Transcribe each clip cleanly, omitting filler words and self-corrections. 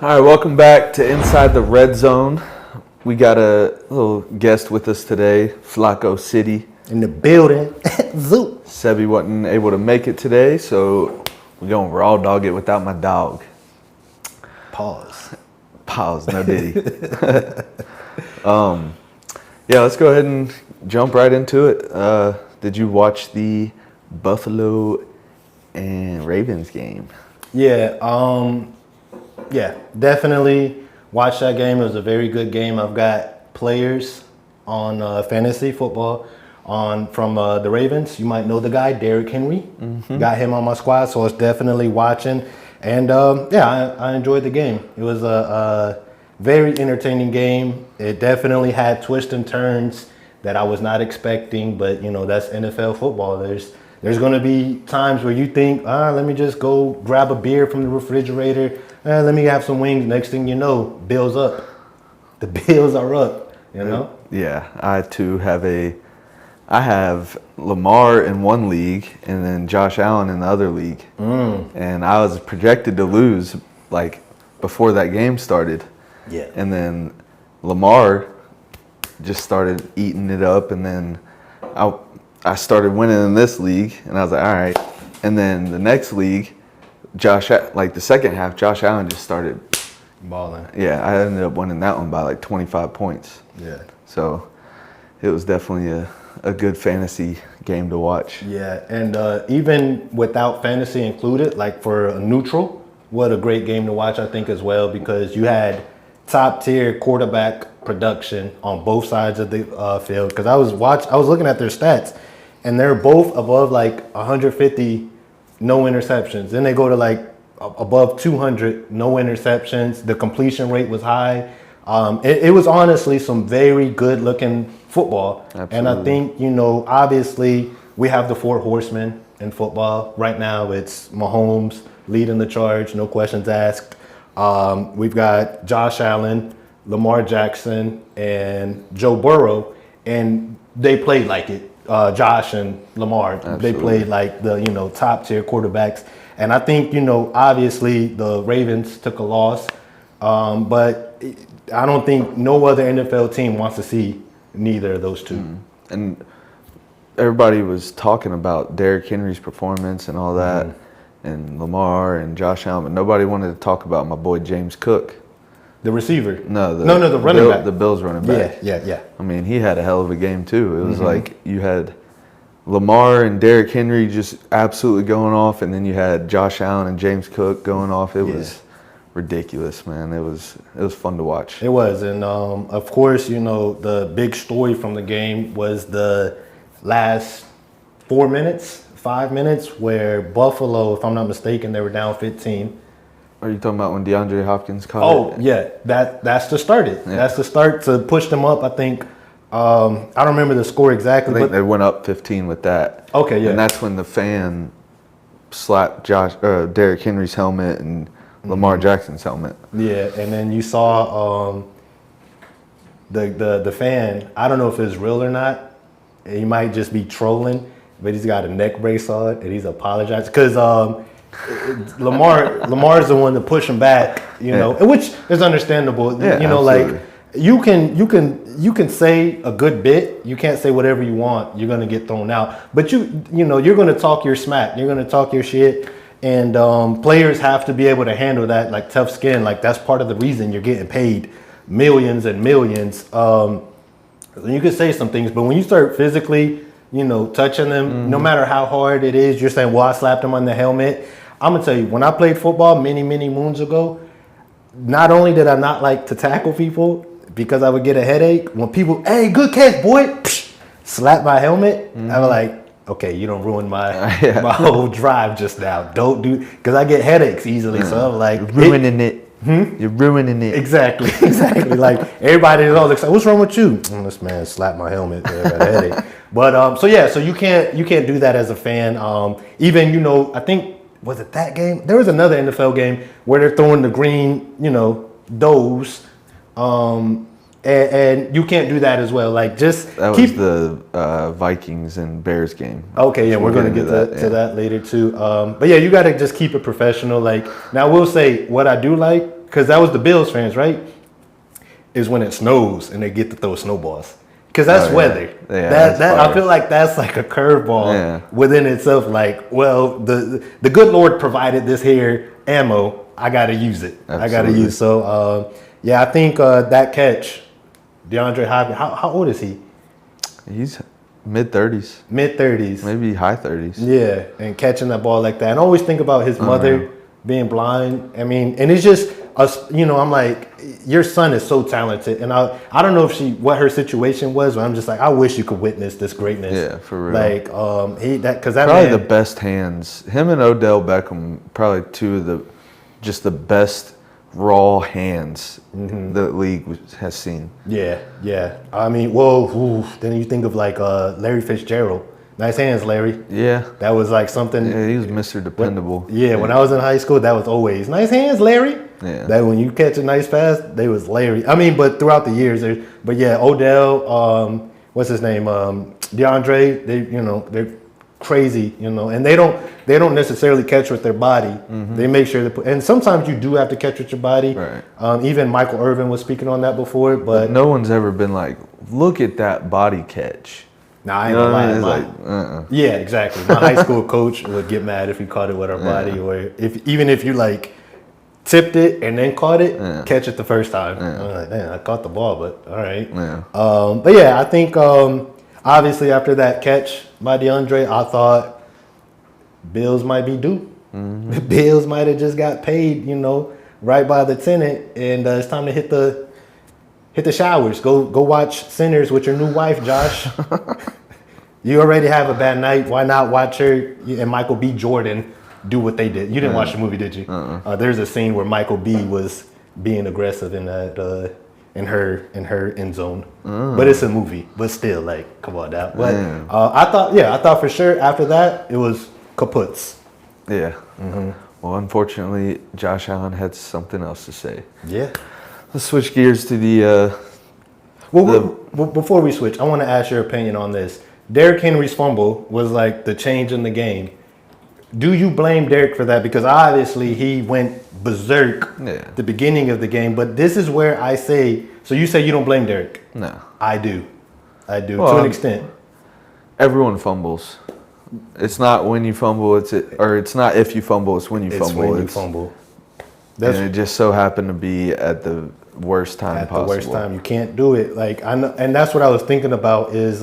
All right, welcome back to Inside the Red Zone. We got a little guest with us today, Flacco City. In the building. Zoo. Sebi wasn't able to make it today, so we're going to raw dog it without my dog. Pause. Pause, no diddy. Yeah, let's go ahead and jump right into it. Did you watch the Buffalo and Ravens game? Yeah, definitely watched that game. It was a very good game. I've got players on fantasy football from the Ravens. You might know the guy, Derrick Henry. Mm-hmm. Got him on my squad, so I was definitely watching. And I enjoyed the game. It was a very entertaining game. It definitely had twists and turns that I was not expecting, but that's NFL football. There's going to be times where you think, let me just go grab a beer from the refrigerator. Let me have some wings. Next thing you know, Bills up. The Bills are up, Yeah, I too have Lamar in one league and then Josh Allen in the other league. And I was projected to lose like before that game started. Yeah. And then Lamar just started eating it up, and then I started winning in this league, and I was like, all right. And then the next league, the second half, Josh Allen just started balling. Yeah, I ended up winning that one by like 25 points. Yeah. So it was definitely a good fantasy game to watch. Yeah, and even without fantasy included, like for a neutral, what a great game to watch, I think, as well, because you had top tier quarterback production on both sides of the field. Because I was looking at their stats, and they're both above like 150 no interceptions. Then they go to like above 200 no interceptions. The completion rate was high. It was honestly some very good looking football. Absolutely. And I think, obviously we have the four horsemen in football. Right now it's Mahomes leading the charge, no questions asked. We've got Josh Allen, Lamar Jackson, and Joe Burrow, and they played like it. Josh and Lamar, Absolutely. They played like the top tier quarterbacks, and I think obviously the Ravens took a loss, but I don't think no other NFL team wants to see neither of those two. And everybody was talking about Derrick Henry's performance and all that, and Lamar and Josh Allen, but nobody wanted to talk about my boy James Cook. The receiver? No, the running back. The Bills running back. Yeah. I mean, he had a hell of a game too. It was like you had Lamar and Derrick Henry just absolutely going off, and then you had Josh Allen and James Cook going off. It was ridiculous, man. It was fun to watch. It was, and of course, the big story from the game was the last 5 minutes, where Buffalo, if I'm not mistaken, they were down 15. Are you talking about when DeAndre Hopkins caught it? Oh, yeah. That's to start it. Yeah. That's the start to push them up, I think. I don't remember the score exactly. I think they went up 15 with that. Okay, yeah. And that's when the fan slapped Derrick Henry's helmet and Lamar Jackson's helmet. Yeah, and then you saw the fan, I don't know if it's real or not. He might just be trolling, but he's got a neck brace on, and he's apologized. Because Lamar's the one to push him back, which is understandable. Yeah, like you can say a good bit. You can't say whatever you want. You're gonna get thrown out. But you're gonna talk your smack. You're gonna talk your shit. And players have to be able to handle that, like tough skin. Like that's part of the reason you're getting paid millions and millions. You can say some things, but when you start physically, touching them, no matter how hard it is, you're saying, well, I slapped him on the helmet. I'm going to tell you, when I played football many, many moons ago, not only did I not like to tackle people because I would get a headache, when people, hey, good catch, boy, slap my helmet, I was like, okay, you don't ruin my whole drive just now. Don't do, because I get headaches easily. So I'm like, you're ruining it. You're ruining it. Exactly. Like everybody is always like, what's wrong with you? This man slapped my helmet. I got a headache. But so you can't do that as a fan. Even I think, was it that game? There was another NFL game where they're throwing the green, does, and you can't do that as well. Like just that was the Vikings and Bears game. Okay, yeah, we're gonna get to that later too. But yeah, you gotta just keep it professional. Like now, we'll say what I do like, because that was the Bills fans, right? Is when it snows and they get to throw snowballs. Because that's weather. Yeah, that I feel like that's like a curveball within itself. Like, well, the good Lord provided this here ammo. I got to use it. Absolutely. I got to use. So, yeah, I think that catch, DeAndre Hopkins. How old is he? He's mid-30s. Mid-30s. Maybe high 30s. Yeah, and catching that ball like that. And I always think about his mother being blind. I mean, and it's just us. You know, I'm like, your son is so talented, and I don't know if what her situation was, but I'm just like, I wish you could witness this greatness. Yeah, for real. Like, because that probably man, the best hands. Him and Odell Beckham, probably two of the best raw hands the league has seen. Yeah. I mean, then you think of like Larry Fitzgerald. Nice hands, Larry. Yeah. That was like something. Yeah, he was Mr. Dependable. When I was in high school, that was always nice hands, Larry. Yeah. That when you catch a nice pass, they was Larry. I mean, but throughout the years, Odell, what's his name, DeAndre, they're crazy, and they don't necessarily catch with their body. They make sure and sometimes you do have to catch with your body. Right. Even Michael Irvin was speaking on that before, but no one's ever been like, look at that body catch. Nah, I ain't gonna lie. Yeah, exactly. My high school coach would get mad if we caught it with our body, or even if you like tipped it and then caught it, catch it the first time. I'm like, man, I caught the ball, but all right. But yeah, I think obviously after that catch by DeAndre, I thought Bills might be due. The Bills might have just got paid, right by the tenant, and it's time to hit the showers. Go watch Sinners with your new wife, Josh. You already have a bad night. Why not watch her and Michael B. Jordan do what they did? You didn't watch the movie, did you? There's a scene where Michael B. was being aggressive in that in her end zone. But it's a movie. But still, like, come on now. But I thought for sure after that it was kaputs. Yeah. Well, unfortunately, Josh Allen had something else to say. Yeah. Let's switch gears to the. Before we switch, I want to ask your opinion on this. Derrick Henry's fumble was like the change in the game. Do you blame Derrick for that? Because obviously he went berserk at the beginning of the game. But this is where I say, so you say you don't blame Derrick? No. I do to an extent. Everyone fumbles. It's not when you fumble, it's not if you fumble, it's when you fumble. It's when you fumble. And it just so happened to be at the worst time possible. At the worst time. You can't do it. Like, I know, and that's what I was thinking about is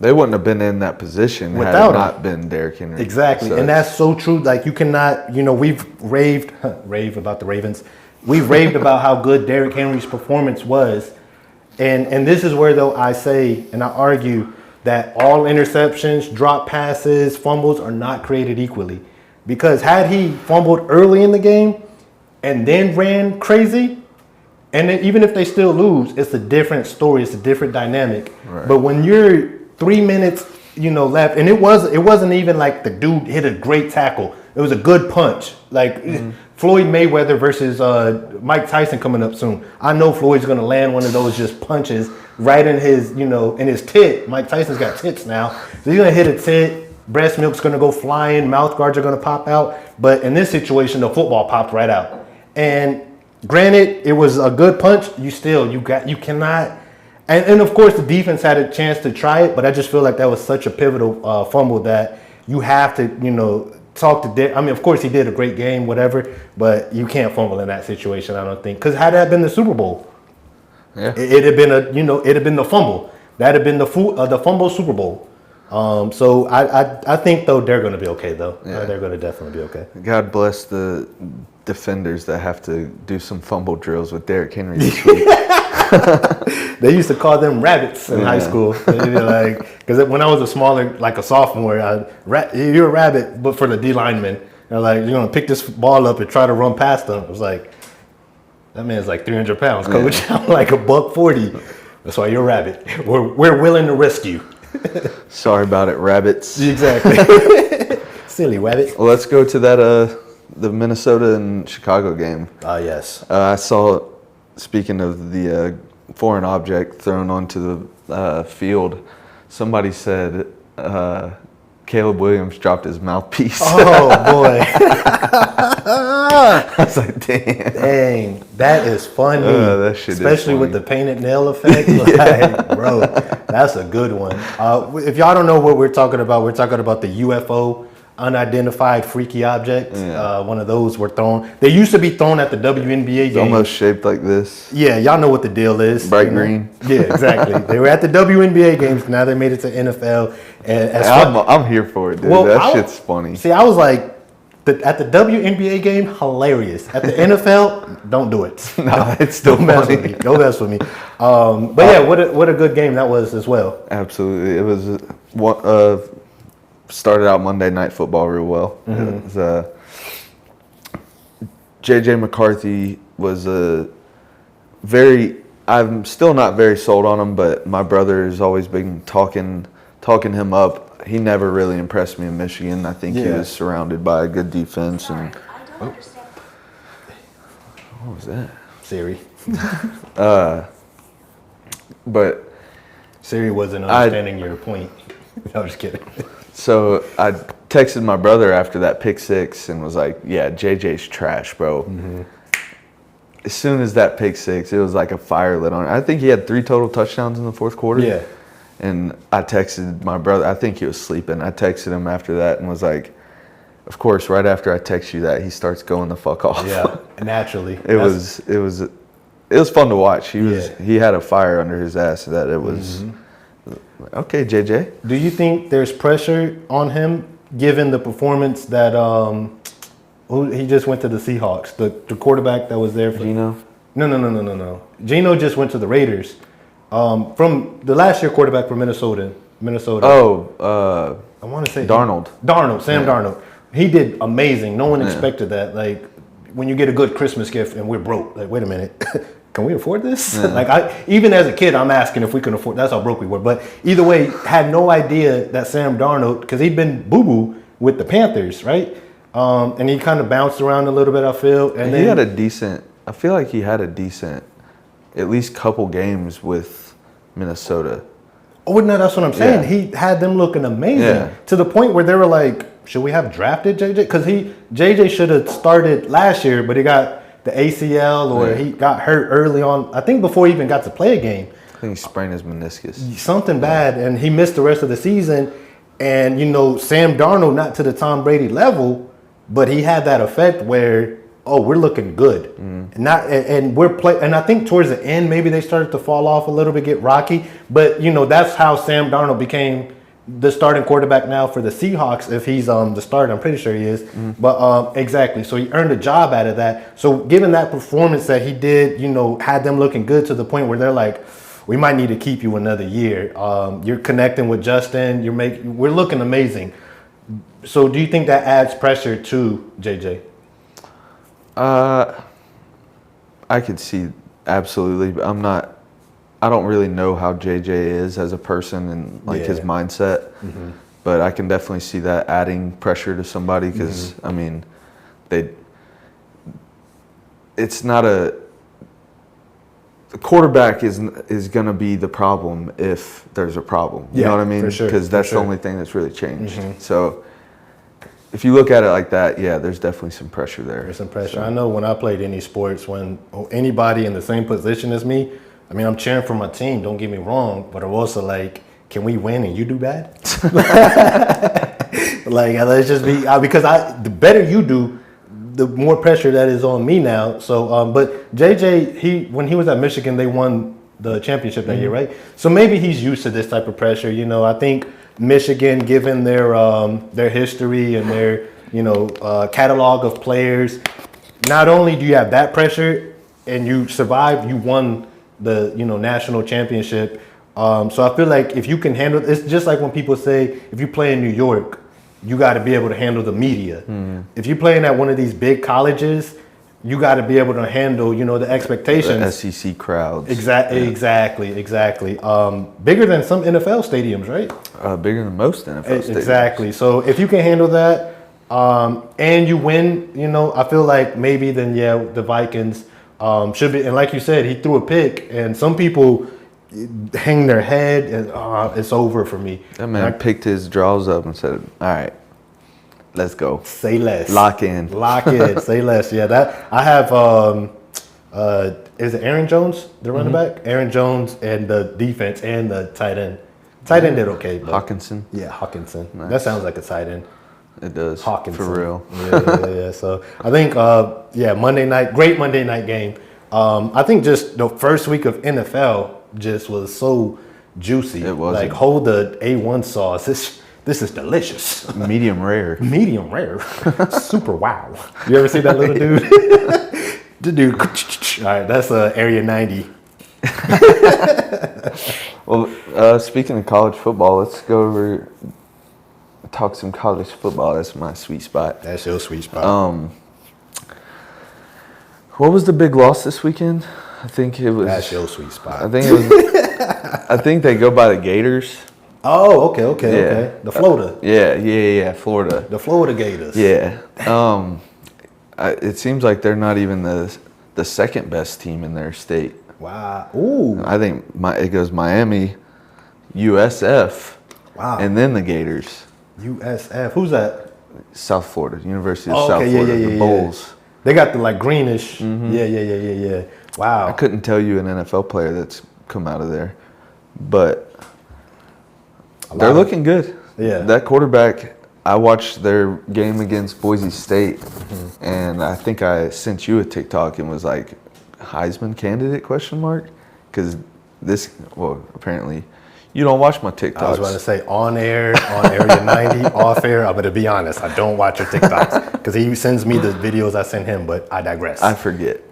they wouldn't have been in that position had it not been Derrick Henry. Exactly. And that's so true. Like, you cannot, we've raved about the Ravens. We've raved about how good Derrick Henry's performance was. And this is where, though, I say and I argue that all interceptions, drop passes, fumbles are not created equally. Because had he fumbled early in the game and then ran crazy, and then even if they still lose, it's a different story. It's a different dynamic. Right. But when you're 3 minutes, left, and it wasn't even like the dude hit a great tackle. It was a good punch. Like Floyd Mayweather versus Mike Tyson coming up soon. I know Floyd's gonna land one of those just punches right in his, in his tit. Mike Tyson's got tits now, so he's gonna hit a tit. Breast milk's gonna go flying. Mouth guards are gonna pop out. But in this situation, the football popped right out. And granted, it was a good punch. You cannot. And of course, the defense had a chance to try it, but I just feel like that was such a pivotal fumble that you have to, talk to Derrick. I mean, of course, he did a great game, whatever, but you can't fumble in that situation, I don't think. Because had that been the Super Bowl, it'd have been it'd have been the fumble. That'd have been the fumble Super Bowl. So I think, though, they're going to be okay, though. Yeah. They're going to definitely be okay. God bless the defenders that have to do some fumble drills with Derrick Henry this week. They used to call them rabbits in high school. Because when I was a smaller, like a sophomore, you're a rabbit, but for the D linemen. They're like, you're going to pick this ball up and try to run past them. It was like, that man's like 300 pounds, coach. Yeah. I'm like $140. That's why you're a rabbit. We're willing to risk you. Sorry about it, rabbits. Exactly. Silly rabbit. Well, let's go to that the Minnesota and Chicago game. Yes. I saw, speaking of the foreign object thrown onto the field, somebody said, Caleb Williams dropped his mouthpiece. Oh boy. I was like, damn. Dang, that is funny. That shit is Especially with funny. the painted nail effect. Like, bro, that's a good one. If y'all don't know what we're talking about the UFO, unidentified freaky object. Yeah. One of those were thrown. They used to be thrown at the WNBA It's games. almost shaped like this. Yeah, y'all know what the deal is. Bright green. Yeah, exactly. They were at the WNBA games. Now they made it to NFL. And I'm here for it, dude. That shit's funny. See, I was like, at the WNBA game, hilarious. At the NFL, don't do it. Nah, it's still Don't mess funny. with me. Don't mess with me. But yeah, what a good game that was as well. Absolutely. It was started out Monday Night Football real well. Mm-hmm. It was, JJ McCarthy was I'm still not very sold on him, but my brother has always been talking him up. He never really impressed me in Michigan. I think he was surrounded by a good defense. And I don't understand. what was that? Siri. But Siri wasn't understanding your point. I was just kidding. so I texted my brother after that pick six and was like, yeah, JJ's trash, bro. Mm-hmm. As soon as that pick six, it was like a fire lit on it. I think he had 3 total touchdowns in the fourth quarter. Yeah. And I texted my brother. I think he was sleeping. I texted him after that and was like, of course, right after I text you that, he starts going the fuck off. Yeah, naturally. It was fun to watch. He had a fire under his ass that it was okay, JJ. Do you think there's pressure on him given the performance that he just went to the Seahawks, the quarterback that was there for Gino? No. Gino just went to the Raiders. From the last year quarterback for Minnesota. Oh, I want to say Darnold. Sam Darnold. He did amazing. No one expected that. Like when you get a good Christmas gift and we're broke. Like, wait a minute. Can we afford this? Like even as a kid, I'm asking if we can afford. That's how broke we were. But either way, had no idea that Sam Darnold, because he'd been boo-boo with the Panthers, right? And he kind of bounced around a little bit, I feel. And he then I feel like he had a decent, at least couple games with Minnesota. Oh, no, that's what I'm saying. Yeah. He had them looking amazing Yeah. to the point where they were like, should we have drafted JJ? Because JJ should have started last year, but he got the ACL or he got hurt early on. I think before he even got to play a game. I think he sprained his meniscus. Something bad, and he missed the rest of the season. And, Sam Darnold, not to the Tom Brady level, but he had that effect where, we're looking good. And I think towards the end, maybe they started to fall off a little bit, get rocky. But, that's how Sam Darnold became the starting quarterback now for the Seahawks, if he's the starter. I'm pretty sure he is. But exactly. So he earned a job out of that. So given that performance that he did, had them looking good to the point where they're like, we might need to keep you another year. You're connecting with Justin. We're looking amazing. So do you think that adds pressure to JJ? I could see absolutely, but I don't really know how JJ is as a person and his mindset, but I can definitely see that adding pressure to somebody because it's not the quarterback is going to be the problem if there's a problem. You know what I mean? For sure. Because that's the only thing that's really changed. So if you look at it like that, yeah, there's definitely some pressure there. There's some pressure. I know when I played any sports, when anybody in the same position as me, I'm cheering for my team, don't get me wrong, but I'm also like, can we win and you do bad? Let's just be, because the better you do, the more pressure that is on me now. So, but JJ, when he was at Michigan, they won the championship that year, right? So maybe he's used to this type of pressure. I think Michigan, given their history and their catalog of players, not only do you have that pressure and you survived, you won the national championship. So I feel like if you can handle, it's just like when people say if you play in New York, you got to be able to handle the media. If you're playing at one of these big colleges, you got to be able to handle the expectations. The SEC crowds. Exactly. Bigger than some NFL stadiums, right? Bigger than most NFL stadiums. Exactly. So if you can handle that and you win, I feel like maybe then the Vikings should be. And like you said, he threw a pick, and some people hang their head, and it's over for me. That man picked his draws up and said, "All right, let's go. Say less. Lock in. Say less." Yeah, that I have. Is it Aaron Jones, the running back? Aaron Jones and the defense and the tight end. Tight end did okay. But Hawkinson. Yeah, Hawkinson. Nice. That sounds like a tight end. It does. Hawkinson. For real. Yeah. So I think, Monday night, great Monday night game. I think just the first week of NFL just was so juicy. It was. Like, hold the A1 sauce. This is delicious. Medium rare. Medium rare. Super wow. You ever see that little dude? The dude. All right, that's Area 90. Well, speaking of college football, let's go over, talk some college football. That's my sweet spot. That's your sweet spot. What was the big loss this weekend? I think it was. That's your sweet spot. I think it was. I think they go by the Gators. Oh, okay. The Florida. Yeah, Florida. The Florida Gators. Yeah. It seems like they're not even the second best team in their state. Wow. Ooh. I think it goes Miami, USF, Wow. and then the Gators. USF. Who's that? South Florida, University of Oh, South okay, Florida, yeah. the Bulls. They got the like greenish. Yeah. Wow. I couldn't tell you an NFL player that's come out of there, but they're looking good. Yeah. That quarterback, I watched their game against Boise State, and I think I sent you a TikTok and was like, Heisman candidate, ? Because apparently you don't watch my TikToks. I was about to say on air, on Area 90, off air. I'm going to be honest. I don't watch your TikToks because he sends me the videos I send him, but I digress. I forget.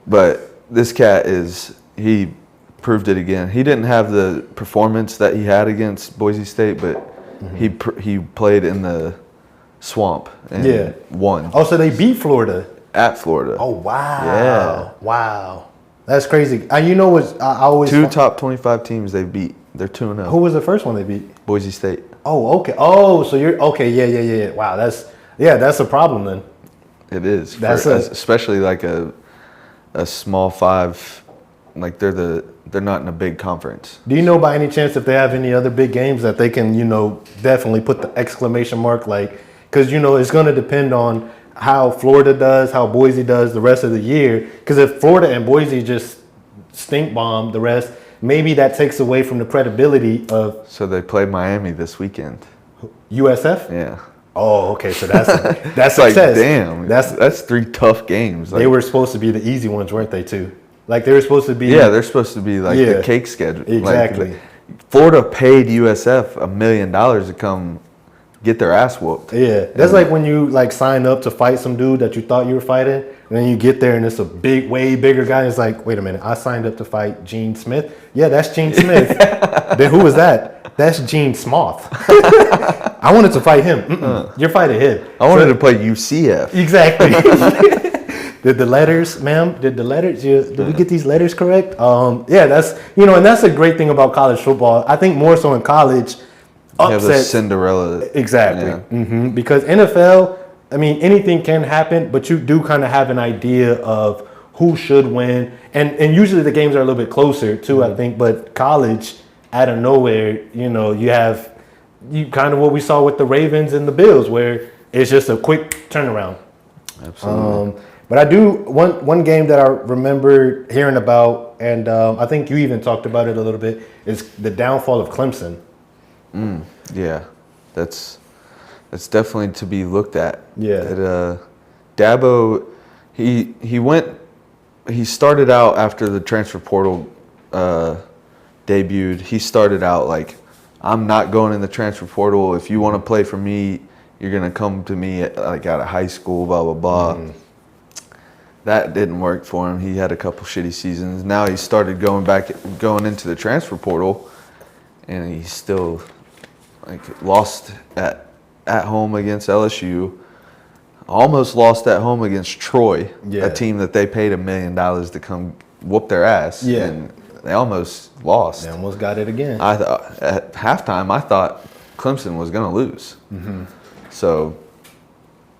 But this cat he proved it again. He didn't have the performance that he had against Boise State, but he played in the swamp and won. Oh, so they beat Florida. At Florida. Oh, wow. Yeah. Wow. That's crazy. You know what? I always. Two top 25 teams they beat. They're 2-0. Who was the first one they beat? Boise State. Oh, okay. Oh, so you're okay. Yeah. Wow. That's a problem then. It is. That's especially like a small five. Like they're not in a big conference. Do you know by any chance if they have any other big games that they can, definitely put the exclamation mark, like, because, it's going to depend on how Florida does, how Boise does the rest of the year. Because if Florida and Boise just stink bomb the rest, maybe that takes away from the credibility of. So they play Miami this weekend. USF? Yeah. Oh, okay. So that's it's like, success. damn. That's 3 tough games. They were supposed to be the easy ones, weren't they, too? Like, they were supposed to be. Yeah, they're supposed to be like the cake schedule. Exactly. Like, Florida paid USF $1 million to come get their ass whooped. Yeah, that's like when you sign up to fight some dude that you thought you were fighting, and then you get there and it's a way bigger guy. It's like, wait a minute, I signed up to fight Gene Smith. Yeah, that's Gene Smith. Then who was that? That's Gene Smoth. I wanted to fight him. You're fighting him. I wanted to play UCF. Exactly. Did the letters, ma'am? Did we get these letters correct? Yeah, that's and that's a great thing about college football. I think more so in college. You have a Cinderella. Exactly. Yeah. Because NFL, anything can happen, but you do kind of have an idea of who should win. And usually the games are a little bit closer too, I think. But college, out of nowhere, you have kind of what we saw with the Ravens and the Bills, where it's just a quick turnaround. Absolutely. But I do, one game that I remember hearing about, and I think you even talked about it a little bit, is the downfall of Clemson. Yeah, that's definitely to be looked at. Yeah. Dabo, he started out after the transfer portal debuted. He started out like, I'm not going in the transfer portal. If you want to play for me, you're gonna come to me out of high school. Blah blah blah. That didn't work for him. He had a couple shitty seasons. Now he started going into the transfer portal, and he's still lost at home against LSU, almost lost at home against Troy, a team that they paid $1 million to come whoop their ass, and they almost lost. They almost got it again. At halftime, I thought Clemson was going to lose. So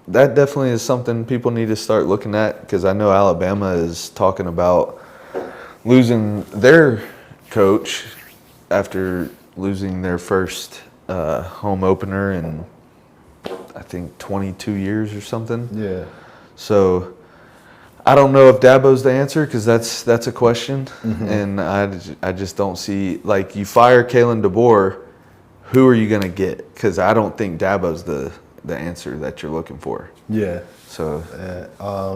that definitely is something people need to start looking at, because I know Alabama is talking about losing their coach after losing their first home opener in, I think, 22 years or something. Yeah. So I don't know if Dabo's the answer, because that's a question. And I just don't see, like, you fire Kalen DeBoer, who are you going to get? Because I don't think Dabo's the answer that you're looking for. Yeah. So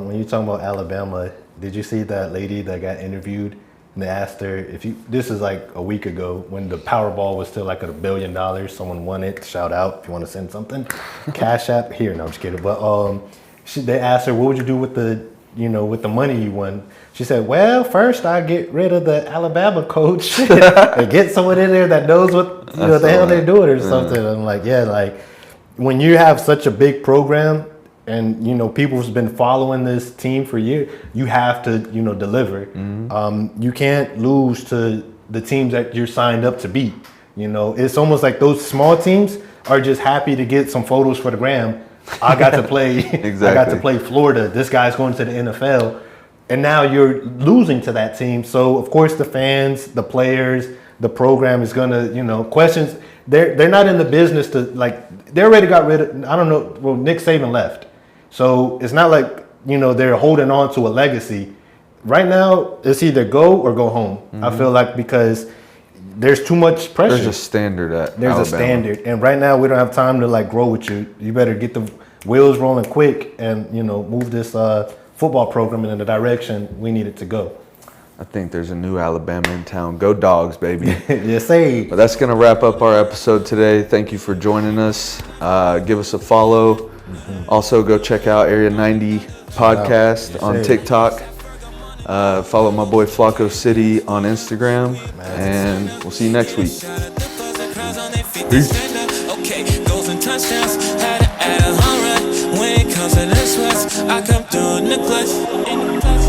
When you're talking about Alabama, did you see that lady that got interviewed? And they asked her this is like a week ago when the Powerball was still like $1 billion. Someone won it. Shout out if you want to send something. Cash App here. No, I'm just kidding. But they asked her, what would you do with the money you won? She said, well, first I get rid of the Alabama coach and get someone in there that knows what the hell they're doing or something. I'm like, yeah, like when you have such a big program, and people's been following this team for years, you have to deliver. You can't lose to the teams that you're signed up to beat. It's almost like those small teams are just happy to get some photos for the gram. I got to play. Exactly. I got to play Florida. This guy's going to the NFL, and now you're losing to that team. So of course the fans, the players, the program is gonna questions. They're not in the business to, like, they already got rid of. I don't know. Well, Nick Saban left. So it's not like, they're holding on to a legacy. Right now, it's either go or go home. I feel like, because there's too much pressure. there's a standard at There's Alabama. a standard. And right now, we don't have time to, like, grow with you. You better get the wheels rolling quick and, move this football program in the direction we need it to go. I think there's a new Alabama in town. Go Dogs, baby. Yes, say. But that's going to wrap up our episode today. Thank you for joining us. Give us a follow. Also, go check out Area 90 podcast Yes, on sir. TikTok. Follow my boy Flacco City on Instagram. And we'll see you next week. Peace. Okay, goals and touchdowns, had to add a home run. When it comes to this, I come through in the clutch.